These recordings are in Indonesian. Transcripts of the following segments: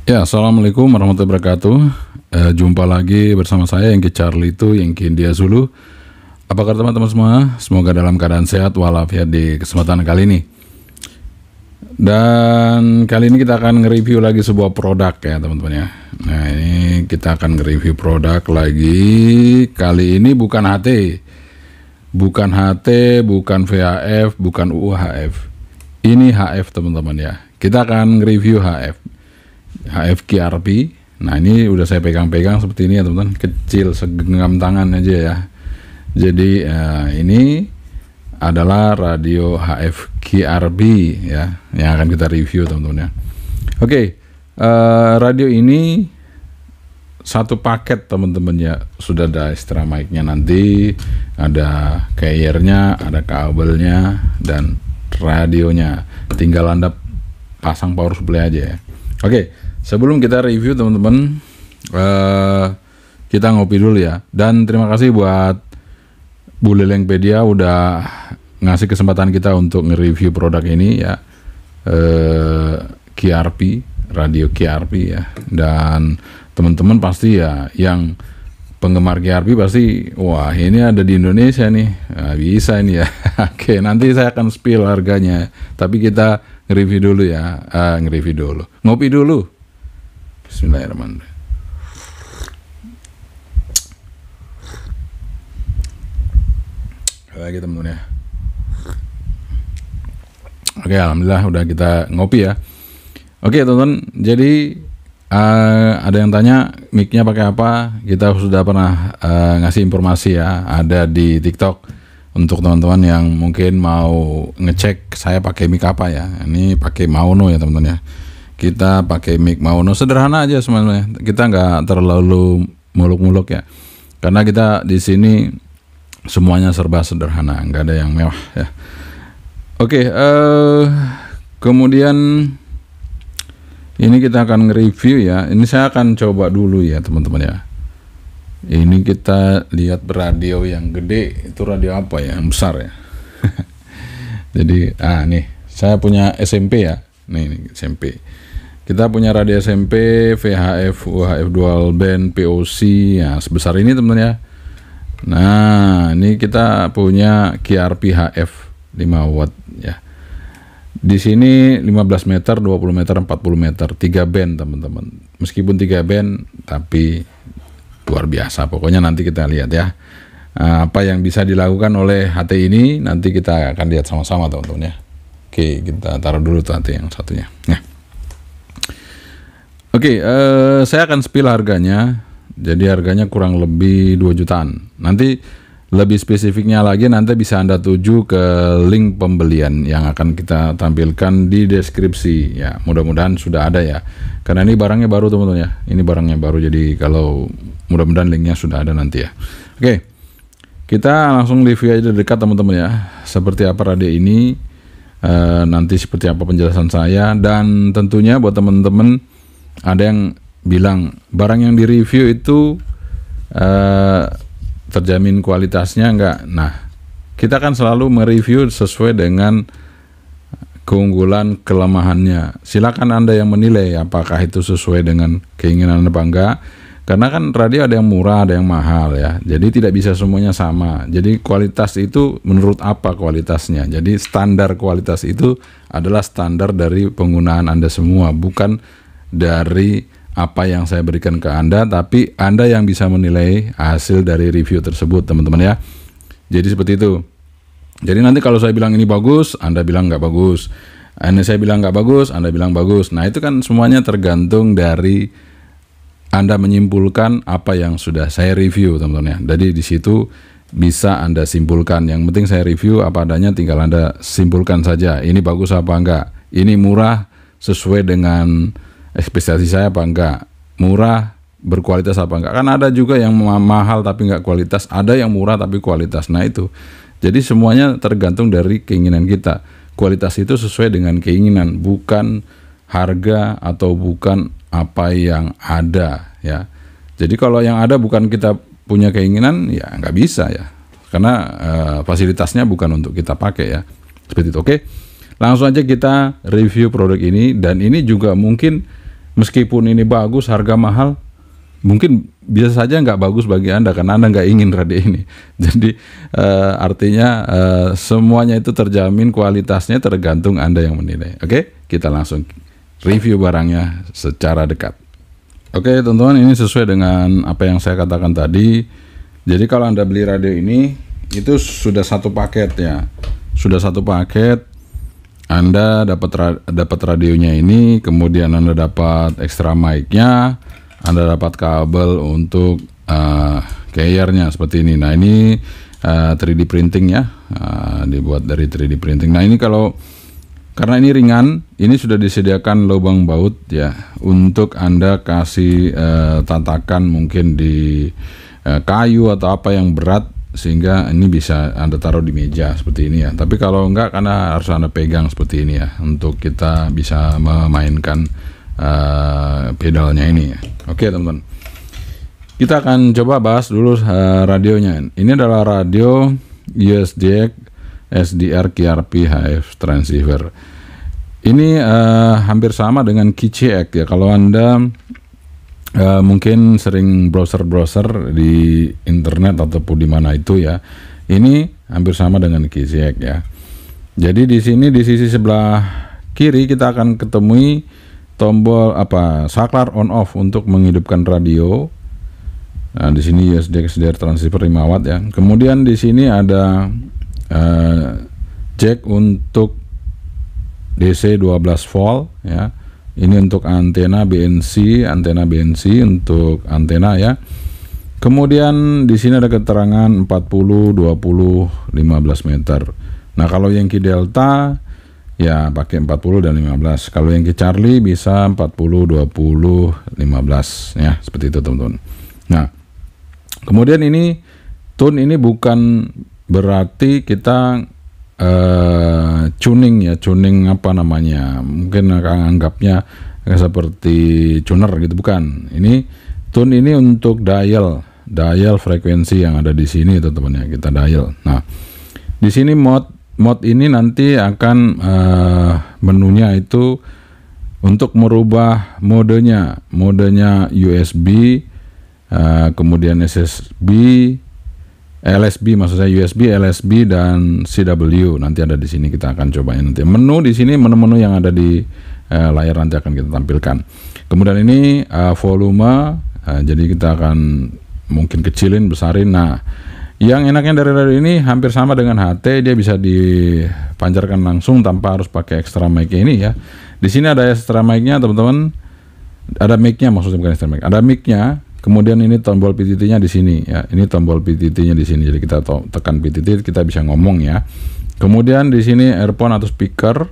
Ya, assalamualaikum warahmatullahi wabarakatuh. Jumpa lagi bersama saya Yengki Charlie itu Yengki India Zulu. Apa kabar teman-teman semua? Semoga dalam keadaan sehat walafiat di kesempatan kali ini. Dan kali ini kita akan nge-review lagi sebuah produk ya teman-teman ya. Nah ini kita akan nge-review produk lagi. Kali ini bukan HT, bukan VHF, bukan UHF. Ini HF teman-teman ya. Kita akan nge-review HF QRP. Nah ini udah saya pegang-pegang seperti ini ya teman-teman, kecil segenggam tangan aja ya. Jadi ini adalah radio HF QRP ya, yang akan kita review teman-teman ya. Oke, radio ini satu paket teman-teman ya. Sudah ada extra mic-nya, nanti ada carrier-nya, ada kabelnya, dan radionya. Tinggal Anda pasang power supply aja ya. Oke, sebelum kita review teman-teman, kita ngopi dulu ya. Dan terima kasih buat Bu Lelengpedia udah ngasih kesempatan kita untuk nge-review produk ini ya, QRP, radio QRP ya. Dan teman-teman pasti ya, yang penggemar QRP pasti, wah ini ada di Indonesia nih, nah, bisa ini ya. Oke, nanti saya akan spill harganya, tapi kita nge-review dulu ya, ngopi dulu. Bismillahirrahmanirrahim. Lagi teman-teman ya. Oke, alhamdulillah udah kita ngopi ya. Oke teman-teman, jadi ada yang tanya mic-nya pakai apa? Kita sudah pernah ngasih informasi ya, ada di TikTok. Untuk teman-teman yang mungkin mau ngecek saya pakai mic apa ya, ini pakai Maono ya teman-teman ya. Kita pakai mic Maono, sederhana aja semuanya. Kita nggak terlalu muluk-muluk ya, karena kita di sini semuanya serba sederhana, nggak ada yang mewah ya. Oke, kemudian ini kita akan nge-review ya. Ini saya akan coba dulu ya teman-teman ya. Ini kita lihat radio yang gede, itu radio apa ya, yang besar ya. Jadi nih saya punya SMP ya, nih SMP. Kita punya radio SMP, VHF, UHF dual band, POC ya, sebesar ini teman-teman ya. Nah ini kita punya QRP HF 5 watt ya. Di sini 15 meter, 20 meter, 40 meter, 3 band teman-teman. Meskipun 3 band tapi luar biasa, pokoknya nanti kita lihat ya. Apa yang bisa dilakukan oleh HT ini nanti kita akan lihat sama-sama teman-teman ya. Oke, kita taruh dulu tuh HT yang satunya ya. Oke, saya akan spill harganya. Jadi harganya kurang lebih 2 jutaan. Nanti lebih spesifiknya lagi nanti bisa Anda tuju ke link pembelian yang akan kita tampilkan di deskripsi ya. Mudah-mudahan sudah ada ya, karena ini barangnya baru teman-teman ya. Ini barangnya baru, jadi kalau mudah-mudahan linknya sudah ada nanti ya. Oke, kita langsung review aja dekat teman-teman ya, seperti apa radio ini, nanti seperti apa penjelasan saya. Dan tentunya buat teman-teman, ada yang bilang barang yang direview itu terjamin kualitasnya enggak. Nah, kita kan selalu mereview sesuai dengan keunggulan kelemahannya. Silakan Anda yang menilai apakah itu sesuai dengan keinginan Anda apa enggak. Karena kan radio ada yang murah, ada yang mahal ya. Jadi tidak bisa semuanya sama. Jadi kualitas itu menurut apa kualitasnya. Jadi standar kualitas itu adalah standar dari penggunaan Anda semua, bukan dari apa yang saya berikan ke Anda, tapi Anda yang bisa menilai hasil dari review tersebut teman-teman ya. Jadi seperti itu. Jadi nanti kalau saya bilang ini bagus, Anda bilang nggak bagus. Ini saya bilang nggak bagus, Anda bilang bagus. Nah itu kan semuanya tergantung dari Anda menyimpulkan apa yang sudah saya review teman-teman ya. Jadi di situ bisa Anda simpulkan. Yang penting saya review apa adanya, tinggal Anda simpulkan saja. Ini bagus apa enggak? Ini murah sesuai dengan ekspektasi saya apa enggak, murah berkualitas apa enggak. Kan ada juga yang mahal tapi enggak kualitas, ada yang murah tapi kualitas. Nah itu, jadi semuanya tergantung dari keinginan kita. Kualitas itu sesuai dengan keinginan, bukan harga atau bukan apa yang ada ya. Jadi kalau yang ada bukan kita punya keinginan, ya nggak bisa ya, karena fasilitasnya bukan untuk kita pakai ya, seperti itu. Oke, langsung aja kita review produk ini. Dan ini juga mungkin Meskipun ini bagus, harga mahal, mungkin bisa saja nggak bagus bagi Anda karena Anda nggak ingin radio ini. Jadi artinya semuanya itu terjamin, kualitasnya tergantung Anda yang menilai. Oke, kita langsung review barangnya secara dekat. Oke teman-teman, ini sesuai dengan apa yang saya katakan tadi. Jadi kalau Anda beli radio ini, itu sudah satu paket ya. Sudah satu paket. Anda dapat radionya ini, kemudian Anda dapat extra mic-nya, Anda dapat kabel untuk carrier-nya seperti ini. Nah ini 3D printing ya, dibuat dari 3D printing. Nah ini karena ini ringan, ini sudah disediakan lubang baut ya, untuk Anda kasih tatakan mungkin di kayu atau apa yang berat, sehingga ini bisa Anda taruh di meja seperti ini ya. Tapi kalau enggak, karena harus Anda pegang seperti ini ya, untuk kita bisa memainkan pedalnya ini ya. Oke teman-teman, kita akan coba bahas dulu radionya. Ini adalah radio USDX SDR QRP HF transceiver. Ini hampir sama dengan QCX ya. Kalau Anda mungkin sering browser di internet ataupun di mana itu ya, ini hampir sama dengan QCX ya. Jadi di sini di sisi sebelah kiri kita akan ketemui tombol saklar on off untuk menghidupkan radio. Nah di sini USDX SDR transceiver 5 watt ya. Kemudian di sini ada jack untuk DC 12 volt ya. Ini untuk antena BNC untuk antena ya. Kemudian di sini ada keterangan 40, 20, 15 meter. Nah, kalau Yankee Delta ya pakai 40 dan 15. Kalau Yankee Charlie bisa 40, 20, 15 ya, seperti itu teman-teman. Nah, kemudian ini tune ini bukan berarti kita tuning apa namanya, mungkin akan anggapnya seperti tuner gitu, bukan. Ini tune ini untuk dial frekuensi yang ada di sini teman-teman ya, kita dial. Nah di sini mode ini nanti akan menunya itu untuk merubah modenya USB, kemudian SSB, LSB, maksud saya USB, LSB dan CW nanti ada di sini. Kita akan cobanya nanti. Menu di sini, menu-menu yang ada di layar nanti akan kita tampilkan. Kemudian ini volume, jadi kita akan mungkin kecilin, besarin. Nah, yang enaknya dari radio ini hampir sama dengan HT, dia bisa dipancarkan langsung tanpa harus pakai extra mic-nya ini ya. Di sini ada extra mic-nya teman-teman, ada mic-nya, maksudnya bukan extra mic, ada mic-nya. Kemudian ini tombol PTT-nya di sini ya. Ini tombol PTT-nya di sini. Jadi kita tekan PTT, kita bisa ngomong ya. Kemudian di sini earphone atau speaker.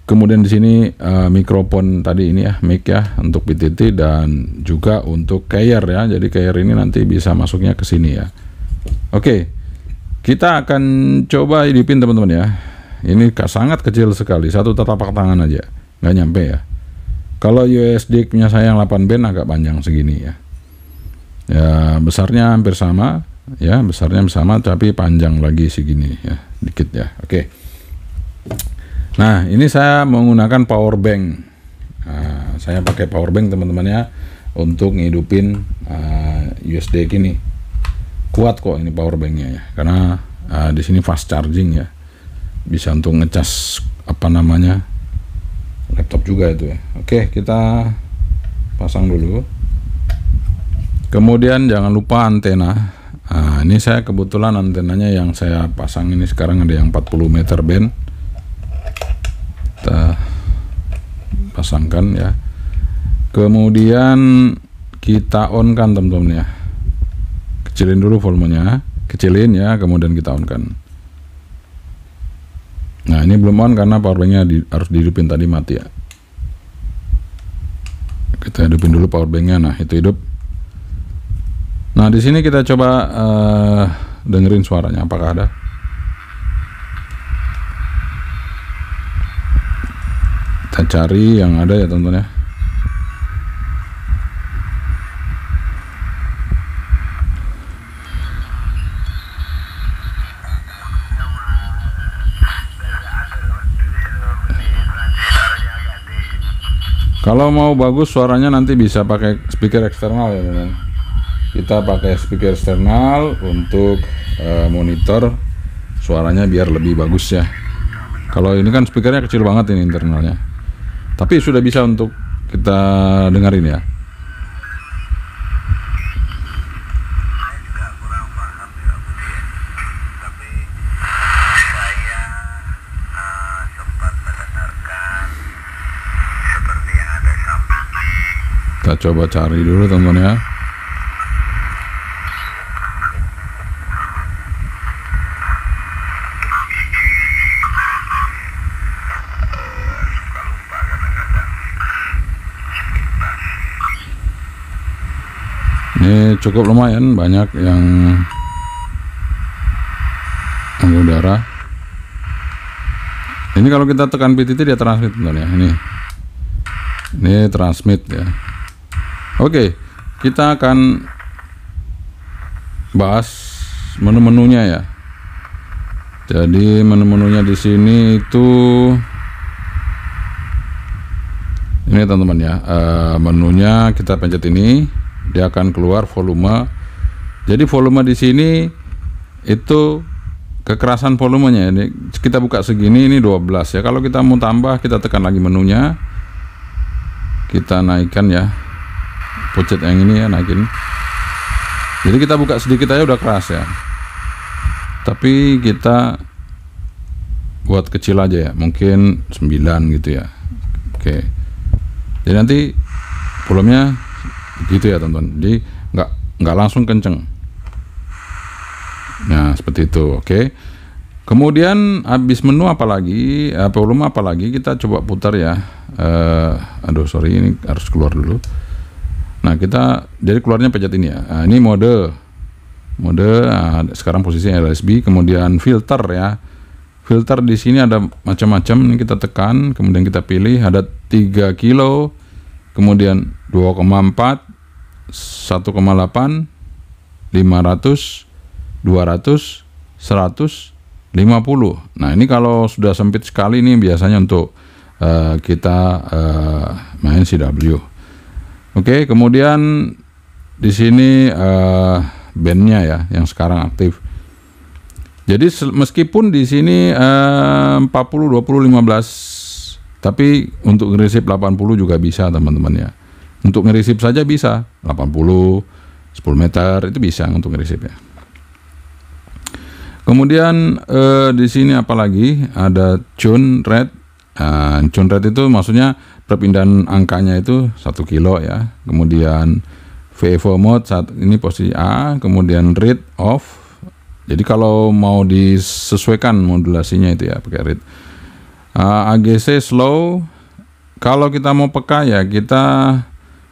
Kemudian di sini mikrofon tadi ini ya, mic ya untuk PTT dan juga untuk carrier ya. Jadi carrier ini nanti bisa masuknya ke sini ya. Oke. Kita akan coba hidupin teman-teman ya. Ini sangat kecil sekali, satu telapak tangan aja. Nggak nyampe ya. Kalau USD punya saya yang 8 band agak panjang segini ya. Ya besarnya hampir sama ya, tapi panjang lagi segini ya, dikit ya. Oke. Nah ini saya menggunakan power bank. Nah, saya pakai power bank teman-teman ya, untuk ngidupin USD ini. Kuat kok ini power banknya ya, karena di sini fast charging ya, bisa untuk ngecas apa namanya laptop juga itu ya. Oke, kita pasang dulu. Kemudian jangan lupa antena. Nah, ini saya kebetulan antenanya yang saya pasang ini sekarang ada yang 40 meter band. Kita pasangkan ya. Kemudian kita on kan teman-teman ya. Kecilin dulu volumenya, kecilin ya, kemudian kita on kan. Nah ini belum on karena powerbanknya harus dihidupin, tadi mati ya. Kita hidupin dulu powerbanknya. Nah itu hidup. Nah di sini kita coba dengerin suaranya apakah ada. Kita cari yang ada ya teman-teman ya. Kalau mau bagus suaranya nanti bisa pakai speaker eksternal ya teman. Kita pakai speaker eksternal untuk monitor suaranya biar lebih bagus ya. Kalau ini kan speakernya kecil banget ini internalnya, tapi sudah bisa untuk kita dengerin ya. Kita coba cari dulu teman-teman ya. Ini cukup lumayan banyak yang mengudara. Ini kalau kita tekan PTT dia transmit teman ya. Ini transmit ya. Oke, kita akan bahas menu-menunya ya. Jadi menu-menunya di sini itu ini teman-teman ya. Menunya kita pencet ini, dia akan keluar volume. Jadi volume di sini itu kekerasan volumenya. Ini kita buka segini, ini 12 ya. Kalau kita mau tambah, kita tekan lagi menunya. Kita naikkan ya. Pucet yang ini ya, naikin. Jadi kita buka sedikit aja udah keras ya. Tapi kita buat kecil aja ya, mungkin 9 gitu ya. Oke. Jadi nanti volumenya gitu ya teman-teman. Jadi nggak langsung kenceng. Nah seperti itu. Oke. Kemudian habis menu apalagi, volume apalagi kita coba putar ya. Aduh sorry, ini harus keluar dulu. Nah kita jadi keluarnya pencet ini ya. Nah, ini mode sekarang posisinya LSB. Kemudian filter ya. Filter di sini ada macam-macam. Ini kita tekan, kemudian kita pilih ada 3 kilo, kemudian 2,4, 1,8, 500, 200, 150. Nah ini kalau sudah sempit sekali ini biasanya untuk kita main CW. Oke, kemudian di sini bandnya ya yang sekarang aktif. Jadi meskipun di sini 40, 20, 15, tapi untuk ngeresip 80 juga bisa teman-teman ya. Untuk ngeresip saja bisa 80, 10 meter itu bisa untuk ngeresip ya. Kemudian di sini apalagi ada tune rate. Tune rate itu maksudnya perpindahan angkanya itu 1 kilo ya. Kemudian VEVO mode saat ini posisi A, kemudian read off. Jadi kalau mau disesuaikan modulasinya itu ya pakai read. AGC slow. Kalau kita mau peka ya kita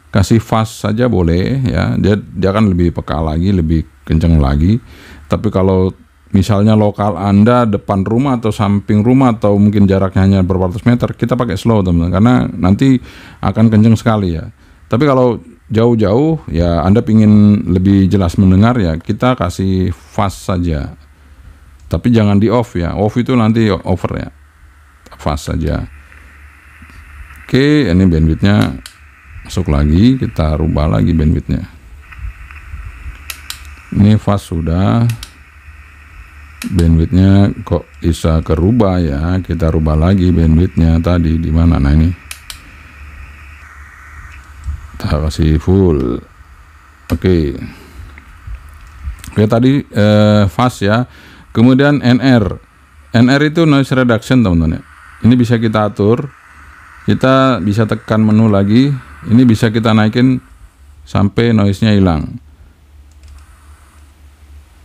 kasih fast saja boleh ya. Dia akan lebih peka lagi, lebih kenceng lagi. Tapi kalau misalnya lokal Anda depan rumah atau samping rumah atau mungkin jaraknya hanya beberapa ratus meter, kita pakai slow teman-teman, karena nanti akan kenceng sekali ya. Tapi kalau jauh-jauh ya Anda pingin lebih jelas mendengar ya kita kasih fast saja. Tapi jangan di off ya. Off itu nanti over ya. Fast saja. Oke, ini bandwidthnya masuk lagi, kita rubah lagi bandwidthnya. Ini fast sudah. Bandwidthnya kok bisa kerubah ya, kita rubah lagi bandwidthnya tadi di mana. Nah ini kita kasih full. Oke, tadi fast ya. Kemudian NR itu noise reduction teman-teman ya. Ini bisa kita atur, kita bisa tekan menu lagi, ini bisa kita naikin sampai noise-nya hilang.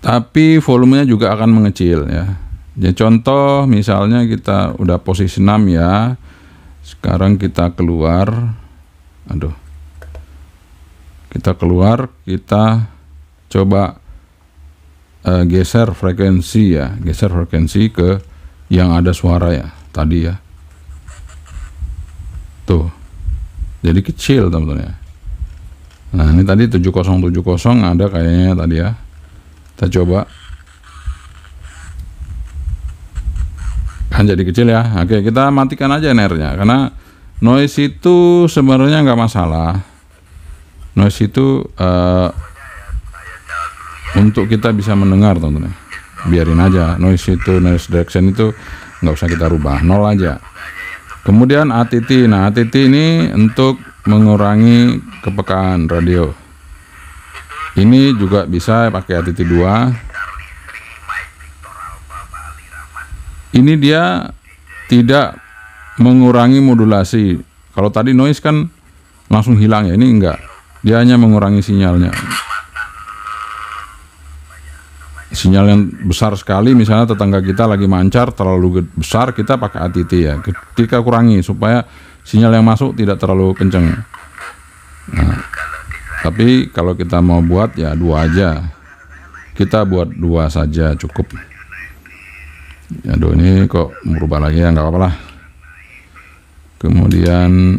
Tapi volumenya juga akan mengecil ya. Jadi contoh misalnya kita udah posisi 6 ya. Sekarang kita keluar. Kita keluar, kita coba geser frekuensi ya. Geser frekuensi ke yang ada suara ya tadi ya. Tuh. Jadi kecil teman-teman ya. Nah, ini tadi 7070 ada kayaknya tadi ya. Kita coba kan jadi kecil ya. Oke, kita matikan aja NR-nya karena Noise itu sebenarnya nggak masalah. Noise itu untuk kita bisa mendengar, teman-teman. Biarin aja. Noise direction itu nggak usah kita rubah, 0 aja. Kemudian ATT. Nah, ATT ini untuk mengurangi kepekaan radio. Ini juga bisa pakai ATT 2. Ini dia tidak mengurangi modulasi. Kalau tadi noise kan langsung hilang ya, ini enggak. Dia hanya mengurangi sinyalnya. Sinyal yang besar sekali, misalnya tetangga kita lagi mancar terlalu besar, kita pakai ATT ya. Kita kurangi supaya sinyal yang masuk tidak terlalu kenceng. Nah, tapi kalau kita mau buat ya 2 aja. Kita buat 2 saja cukup. Aduh, ini kok berubah lagi ya, nggak apa-apa lah. Kemudian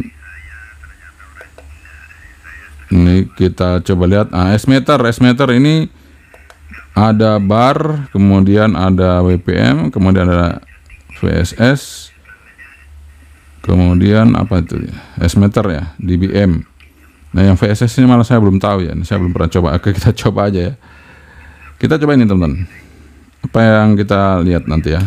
ini kita coba lihat S-meter ini ada bar, kemudian ada WPM, kemudian ada VSS, kemudian apa itu ya, S-meter ya, dBm. Nah, yang VSS ini malah saya belum tahu ya, saya belum pernah coba. Oke, kita coba aja ya. Kita coba ini, teman-teman. Apa yang kita lihat nanti ya.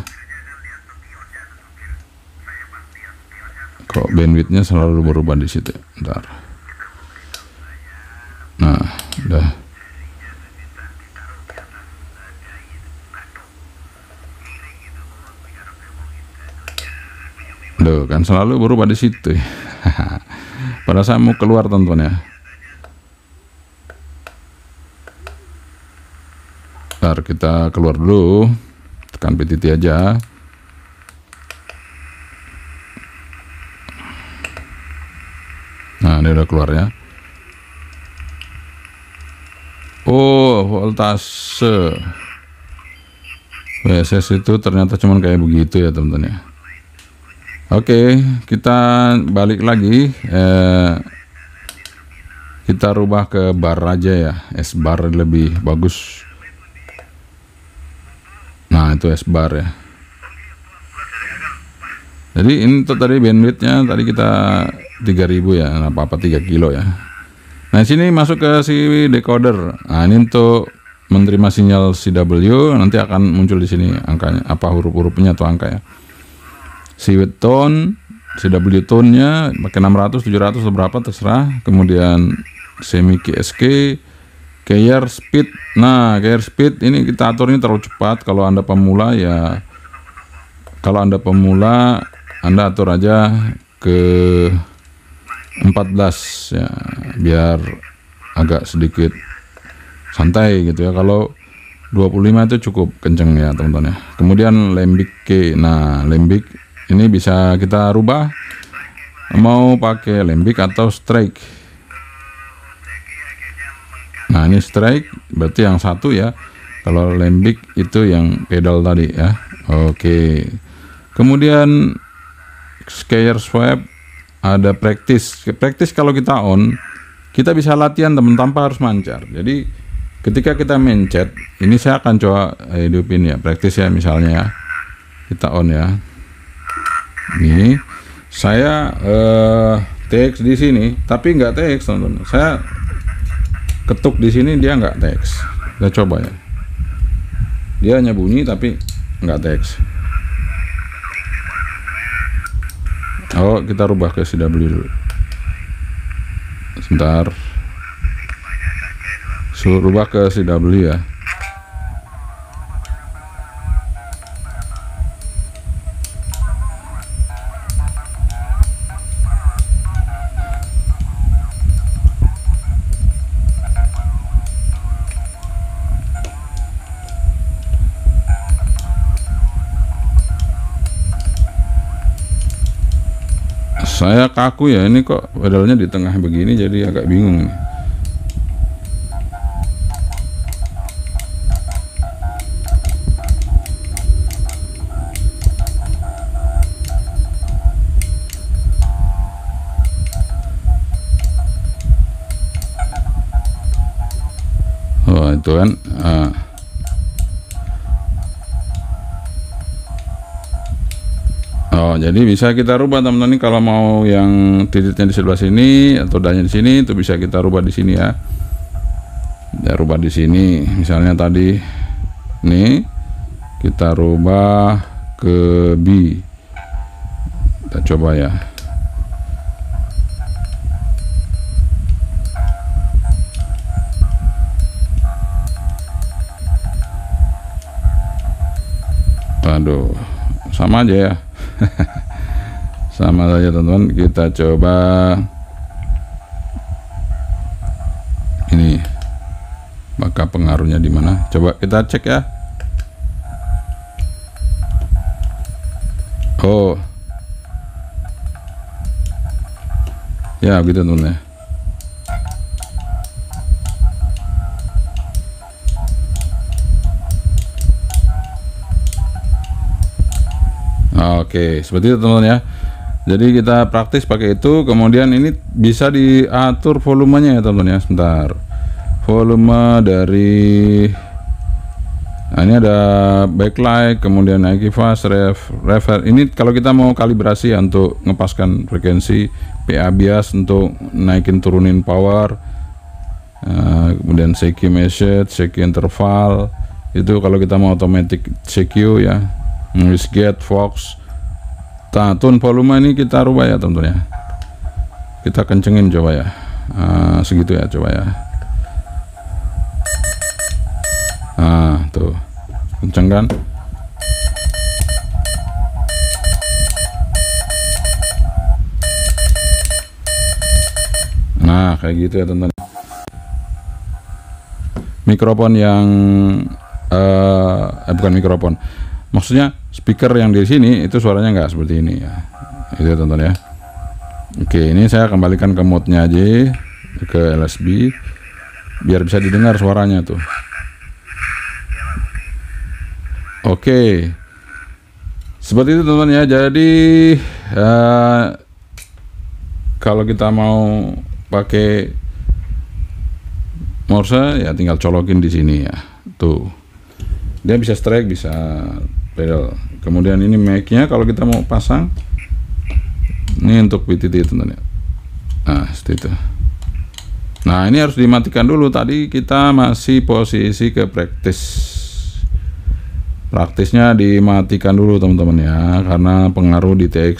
Kok bandwidthnya selalu berubah di situ. Bentar. Nah, udah. Duh, kan selalu berubah di situ. Pada saat mau keluar, teman-teman ya. Bentar, kita keluar dulu, tekan PTT aja. Nah, ini udah keluar ya. Oh, voltase VSS itu ternyata cuman kayak begitu ya, teman-teman ya. Oke, kita balik lagi. Kita rubah ke bar aja ya, S bar lebih bagus. Nah, itu S bar ya. Jadi ini tuh tadi bandwidthnya tadi kita 3000 ya, nah, apa 3 kilo ya. Nah, sini masuk ke si decoder. Nah, ini untuk menerima sinyal CW, nanti akan muncul di sini angkanya, apa huruf-hurufnya atau angka ya. CW tone, CW tone-nya pakai 600, 700 atau berapa terserah. Kemudian semi KSK, carrier speed. Nah, carrier speed ini kita atur, ini terlalu cepat. Kalau Anda pemula ya, kalau Anda pemula Anda atur aja ke 14 ya, biar agak sedikit santai gitu ya. Kalau 25 itu cukup kenceng ya, teman-teman ya. Kemudian lembic K. Nah, lembic ini bisa kita rubah mau pakai lembic atau strike. Nah, ini strike berarti yang satu ya. Kalau lembic itu yang pedal tadi ya. Oke. Kemudian scatter swap, ada practice. Practice kalau kita on, kita bisa latihan, teman, tanpa harus mancar. Jadi ketika kita mencet, ini saya akan coba hidupin ya, practice ya, misalnya ya. Kita on ya. Ini saya TX di sini, tapi nggak TX, teman-teman. Saya ketuk di sini, dia nggak TX. Kita coba ya. Dia hanya bunyi tapi nggak TX. Oh, kita rubah ke CW dulu. Sebentar. Suruh rubah ke CW ya. Saya kaku ya, ini kok pedalnya di tengah begini, jadi agak bingung nih. Oh, itu kan Oh, jadi bisa kita rubah teman-teman. Ini kalau mau yang titiknya di sebelah sini atau dannya di sini, itu bisa kita rubah di sini ya. Ya, rubah di sini. Misalnya tadi nih kita rubah ke B. Kita coba ya. Aduh, sama aja ya. Sama saja teman-teman. Kita coba ini, maka pengaruhnya di mana? Coba kita cek ya. Oh ya, begitu teman-teman ya. Oke, seperti itu teman-teman ya. Jadi kita praktis pakai itu. Kemudian ini bisa diatur volumenya ya teman-teman ya. Sebentar, volume dari, nah ini ada backlight, kemudian equifast, reverb. Ini kalau kita mau kalibrasi ya, untuk ngepaskan frekuensi, PA bias untuk naikin turunin power, kemudian CQ message, CQ interval, itu kalau kita mau automatic CQ ya. Noise gate, Fox, tone volume ini kita rubah ya teman-teman ya. Kita kencengin coba ya, segitu ya coba ya. Tuh kenceng kan. Nah kayak gitu ya teman-teman. Mikrofon yang bukan mikrofon, maksudnya speaker yang di sini itu suaranya nggak seperti ini ya. Itu teman-teman ya. Oke, ini saya kembalikan ke mode-nya aja, ke LSB, biar bisa didengar suaranya tuh. Oke, seperti itu teman-teman ya. Jadi kalau kita mau pakai Morse ya tinggal colokin di sini ya. Tuh, dia bisa strike, bisa pedal. Kemudian ini mic-nya kalau kita mau pasang, ini untuk VTT teman-teman ya. Nah seperti itu. Nah ini harus dimatikan dulu. Tadi kita masih posisi ke praktisnya dimatikan dulu teman-teman ya, karena pengaruh di TX,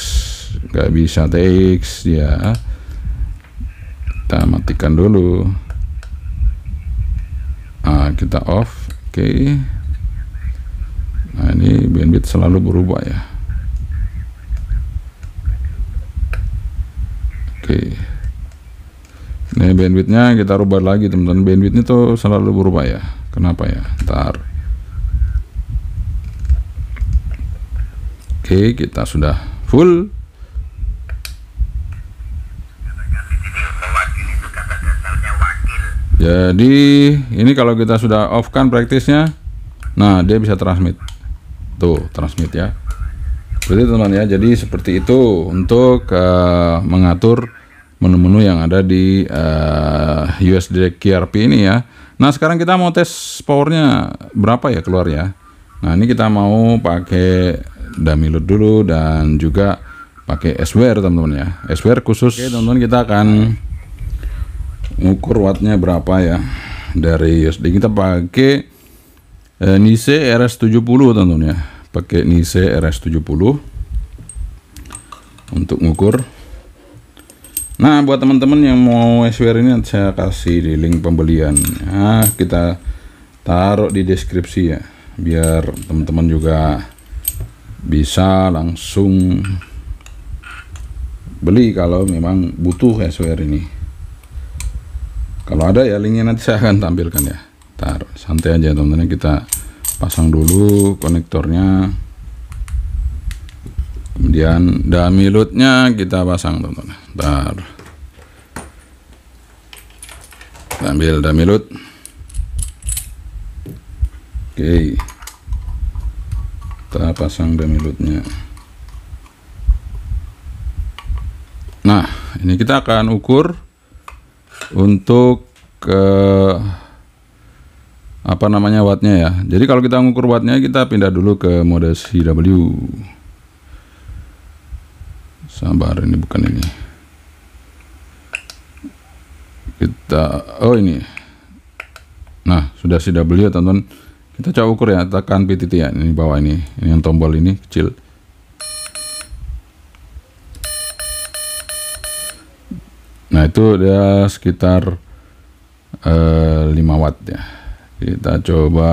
nggak bisa TX ya. Kita matikan dulu. Nah kita off. Oke. Nah ini bandwidth selalu berubah ya. Oke. Ini bandwidthnya kita rubah lagi teman-teman. Bandwidthnya tuh selalu berubah ya. Kenapa ya? Ntar. Oke, kita sudah full. Jadi ini kalau kita sudah off kan praktisnya, nah dia bisa transmit. Tuh transmit ya. Seperti itu teman ya. Jadi seperti itu untuk mengatur menu-menu yang ada di USB QRP ini ya. Nah sekarang kita mau tes powernya berapa ya keluar ya. Nah ini kita mau pakai dummy load dulu dan juga pakai S-Ware teman-teman ya. S-Ware khusus. Oke teman-teman, kita akan ngukur wattnya berapa ya. Dari USB kita pakai Nice RS70 teman-teman ya. Pakai Nice RS70 untuk ngukur. Nah buat teman-teman yang mau S-Ware ini saya kasih di link pembelian. Nah kita taruh di deskripsi ya, biar teman-teman juga bisa langsung beli kalau memang butuh S-Ware ini. Kalau ada ya linknya nanti saya akan tampilkan ya. Ntar santai aja teman-teman, kita pasang dulu konektornya, kemudian dummy load-nya kita pasang teman-teman. Ntar ambil dummy load. Oke, kita pasang dummy load-nya. Nah ini kita akan ukur untuk apa namanya wattnya ya. Jadi kalau kita ngukur wattnya, kita pindah dulu ke mode CW. Sabar, ini bukan ini. Oh ini. Nah, sudah CW teman-teman. Kita coba ukur ya, tekan PTT ya. Ini bawah ini yang tombol ini kecil. Nah, itu dia sekitar 5 watt ya. Kita coba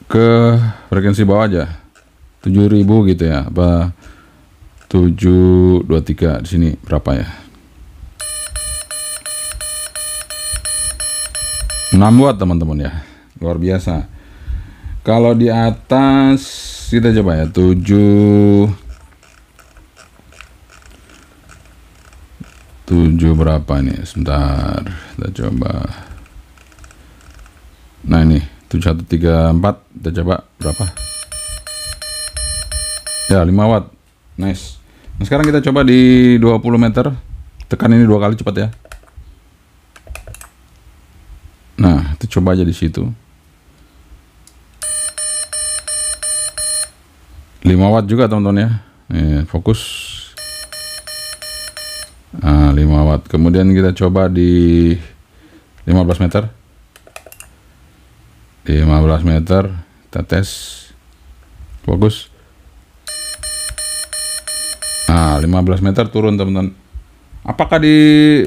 ke frekuensi bawah aja. 7000 gitu ya. Apa 723 di sini berapa ya? 6 watt teman-teman ya, luar biasa. Kalau di atas kita coba ya 7 berapa nih, sebentar kita coba. Nah ini 7134 kita coba berapa ya, 5 watt. Nice. Nah sekarang kita coba di 20 meter, tekan ini 2 kali cepat ya. Nah, itu coba aja di situ. 5 watt juga teman-teman ya. Nih, fokus. Nah, 5 watt. Kemudian kita coba di 15 meter. Di 15 meter kita tes. Fokus. Nah, 15 meter turun teman-teman. Apakah di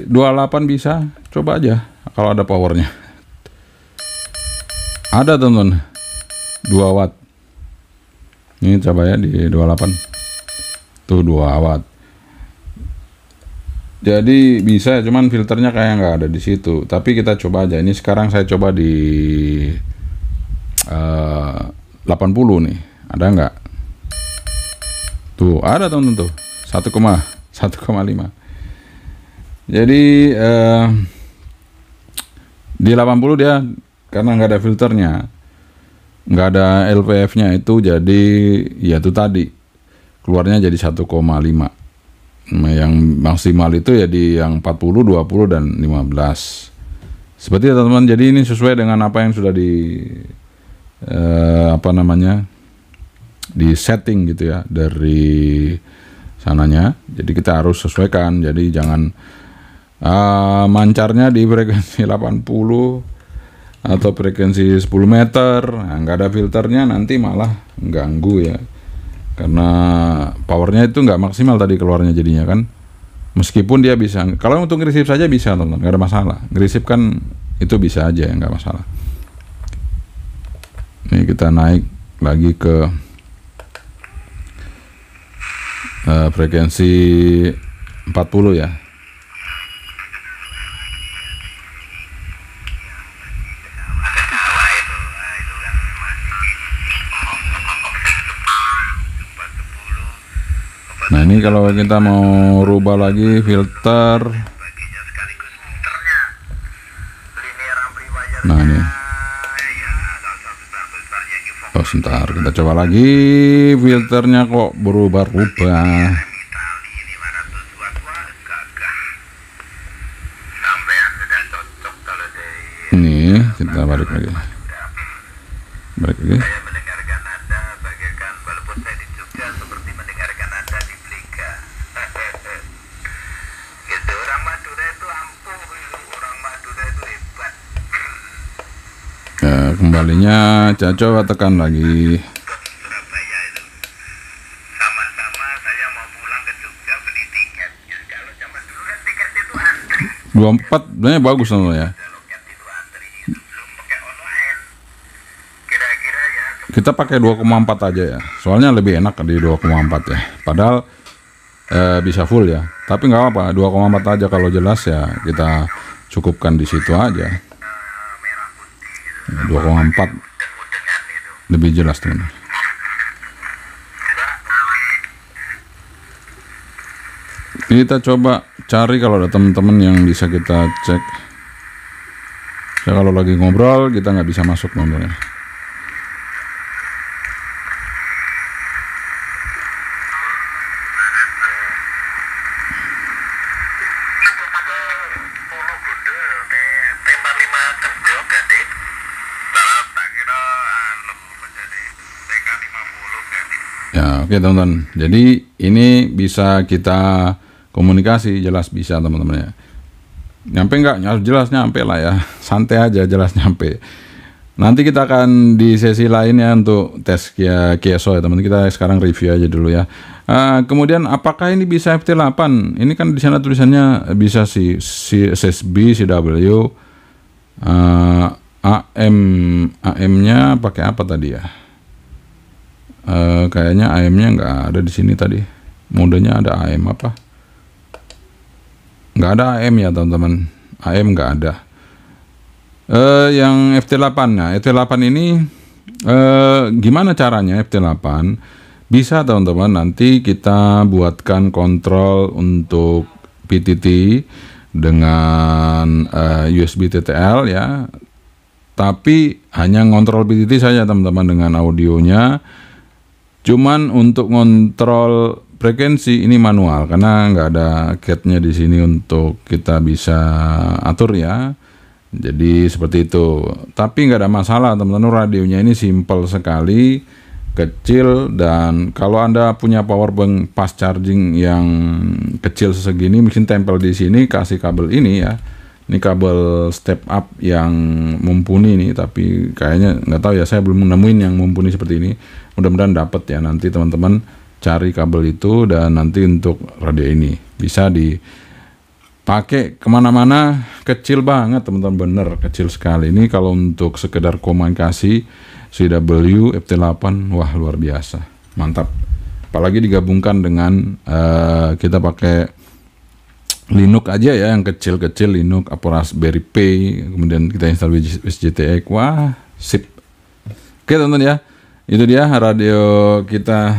28 bisa? Coba aja kalau ada powernya. Ada teman-teman 2 watt. Ini coba ya di 28. Tuh 2 watt. Jadi bisa, cuman filternya kayak nggak ada di situ. Tapi kita coba aja. Ini sekarang saya coba di 80 nih. Ada nggak? Tuh ada teman-teman tuh 1,5. Jadi di 80 dia karena nggak ada filternya, nggak ada LPF-nya itu, jadi ya itu tadi keluarnya jadi 1,5. Yang maksimal itu ya di yang 40, 20 dan 15. Seperti itu teman-teman. Jadi ini sesuai dengan apa yang sudah di di setting gitu ya dari sananya. Jadi kita harus sesuaikan. Jadi jangan mancarnya di frekuensi 80 atau frekuensi 10 meter, nah, nggak ada filternya, nanti malah ganggu ya, karena powernya itu nggak maksimal tadi keluarnya jadinya kan. Meskipun dia bisa, kalau untuk ngerisip saja bisa teman-teman, nggak ada masalah. Ngerisip kan itu bisa aja, nggak masalah. Ini kita naik lagi ke frekuensi 40 ya. Nah ini kalau kita mau rubah lagi filter, nah ini, oh sebentar kita coba lagi, filternya kok berubah-ubah. Ini kita balik lagi. Kembalinya saya coba tekan lagi. Surabaya itu sama-sama saya mau pulang ke Jogja beli tiket. Kalau zaman dulu kan tiket itu antri. 24 sebenarnya bagus ya. Loket itu antri itu belum pakai online. Kira-kira ya. Kita pakai 2,4 aja ya. Soalnya lebih enak di 2,4 ya. Padahal bisa full ya. Tapi nggak apa-apa, 2,4 aja kalau jelas ya kita cukupkan di situ aja. 2,4 lebih jelas teman. Kita coba cari kalau ada teman-teman yang bisa kita cek. Ya, kalau lagi ngobrol kita nggak bisa masuk nomornya. Ya Oke teman-teman, jadi ini bisa kita komunikasi, jelas bisa teman-teman ya. Nyampe nggak? Jelas nyampe lah ya, santai aja, jelas nyampe. Nanti kita akan di sesi lainnya untuk tes Kiaso ya teman-teman. Kita sekarang review aja dulu ya. Kemudian apakah ini bisa FT8? Ini kan di sana tulisannya bisa si SSB, CW, AM-nya pakai apa tadi ya? Kayaknya AM-nya nggak ada di sini tadi. Modenya ada AM apa? Nggak ada AM ya teman-teman. AM nggak ada. Yang FT8, nah FT8 ini gimana caranya FT8? Bisa teman-teman, nanti kita buatkan kontrol untuk PTT dengan USB TTL ya. Tapi hanya ngontrol PTT saja teman-teman dengan audionya. Cuman untuk ngontrol frekuensi ini manual karena nggak ada cat-nya di sini untuk kita bisa atur ya. Jadi seperti itu. Tapi nggak ada masalah teman-teman, radionya ini simple sekali, kecil, dan kalau Anda punya power bank fast charging yang kecil segini, mungkin tempel di sini, kasih kabel ini ya. Ini kabel step up yang mumpuni nih, tapi kayaknya nggak tahu ya, saya belum nemuin yang mumpuni seperti ini. Mudah-mudahan dapat ya, nanti teman-teman cari kabel itu, dan nanti untuk radio ini bisa dipakai kemana-mana, kecil banget teman-teman, bener kecil sekali. Ini kalau untuk sekedar komunikasi CW FT8, wah luar biasa, mantap. Apalagi digabungkan dengan kita pakai Linux aja ya, yang kecil-kecil, Linux, Raspberry Pi, kemudian kita install WSJTX, wah sip. Oke teman-teman ya, itu dia radio kita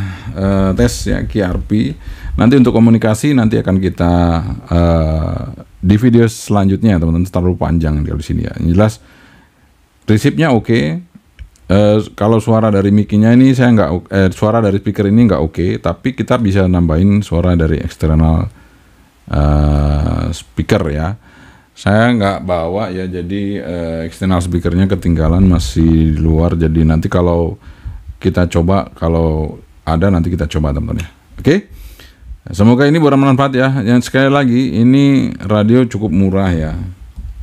tes ya, QRP. Nanti untuk komunikasi nanti akan kita di video selanjutnya teman-teman, terlalu panjang di sini ya. Yang jelas resipnya oke. Kalau suara dari mic-nya ini saya nggak, suara dari speaker ini nggak oke, tapi kita bisa nambahin suara dari eksternal speaker ya. Saya nggak bawa ya, jadi eksternal speakernya ketinggalan, masih di luar. Jadi nanti kalau kita coba, kalau ada nanti kita coba teman-teman ya. Oke, semoga ini bermanfaat ya. Yang sekali lagi, ini radio cukup murah ya.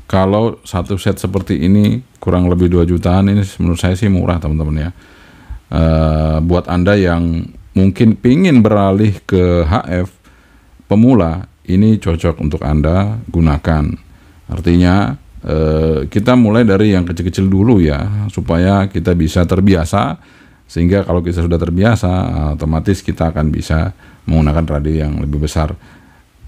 Kalau satu set seperti ini kurang lebih 2 jutaan, ini menurut saya sih murah teman-teman ya. Buat Anda yang mungkin pingin beralih ke HF pemula, ini cocok untuk Anda gunakan. Artinya kita mulai dari yang kecil-kecil dulu ya, supaya kita bisa terbiasa, sehingga kalau kita sudah terbiasa, otomatis kita akan bisa menggunakan radio yang lebih besar.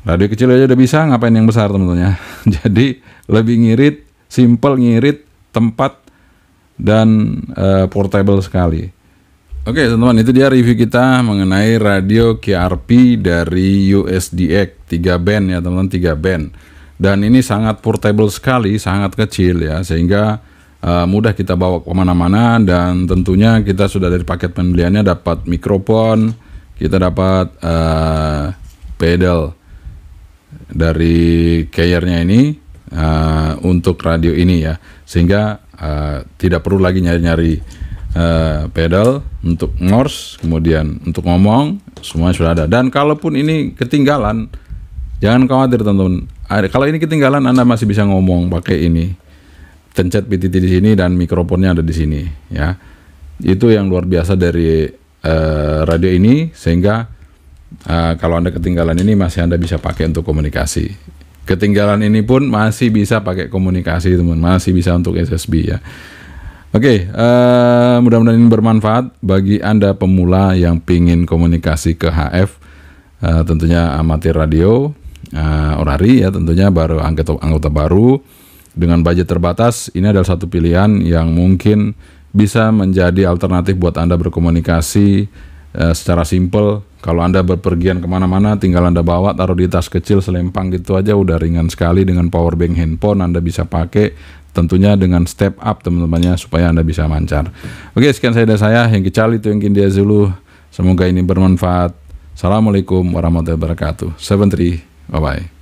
Radio kecil aja udah bisa, ngapain yang besar teman-teman ya. Jadi lebih ngirit, simple, ngirit, tempat, dan portable sekali. Oke teman-teman, itu dia review kita mengenai radio QRP dari USDX 3 band ya teman-teman, 3 band. Dan ini sangat portable sekali, sangat kecil ya, sehingga mudah kita bawa kemana-mana. Dan tentunya kita sudah dari paket pembeliannya dapat mikrofon, kita dapat pedal dari carrier-nya ini untuk radio ini ya, sehingga tidak perlu lagi nyari-nyari pedal untuk ngors, kemudian untuk ngomong, semua sudah ada. Dan kalaupun ini ketinggalan, jangan khawatir teman-teman. Kalau ini ketinggalan, Anda masih bisa ngomong pakai ini. Pencet PTT di sini dan mikrofonnya ada di sini ya. Itu yang luar biasa dari radio ini, sehingga kalau Anda ketinggalan ini masih Anda bisa pakai untuk komunikasi. Ketinggalan ini pun masih bisa pakai komunikasi teman, masih bisa untuk SSB ya. Oke, mudah-mudahan ini bermanfaat bagi Anda pemula yang pingin komunikasi ke HF, tentunya amatir radio, orari ya, tentunya baru anggota baru dengan budget terbatas. Ini adalah satu pilihan yang mungkin bisa menjadi alternatif buat Anda berkomunikasi secara simple. Kalau Anda berpergian kemana-mana, tinggal Anda bawa, taruh di tas kecil, selempang gitu aja, udah ringan sekali. Dengan power bank handphone Anda bisa pakai, tentunya dengan step up teman-temannya, supaya Anda bisa mancar. Oke, sekian dari saya, yang Kicali itu yang Kindia Zulu. Semoga ini bermanfaat. Assalamualaikum warahmatullahi wabarakatuh. 73, bye-bye.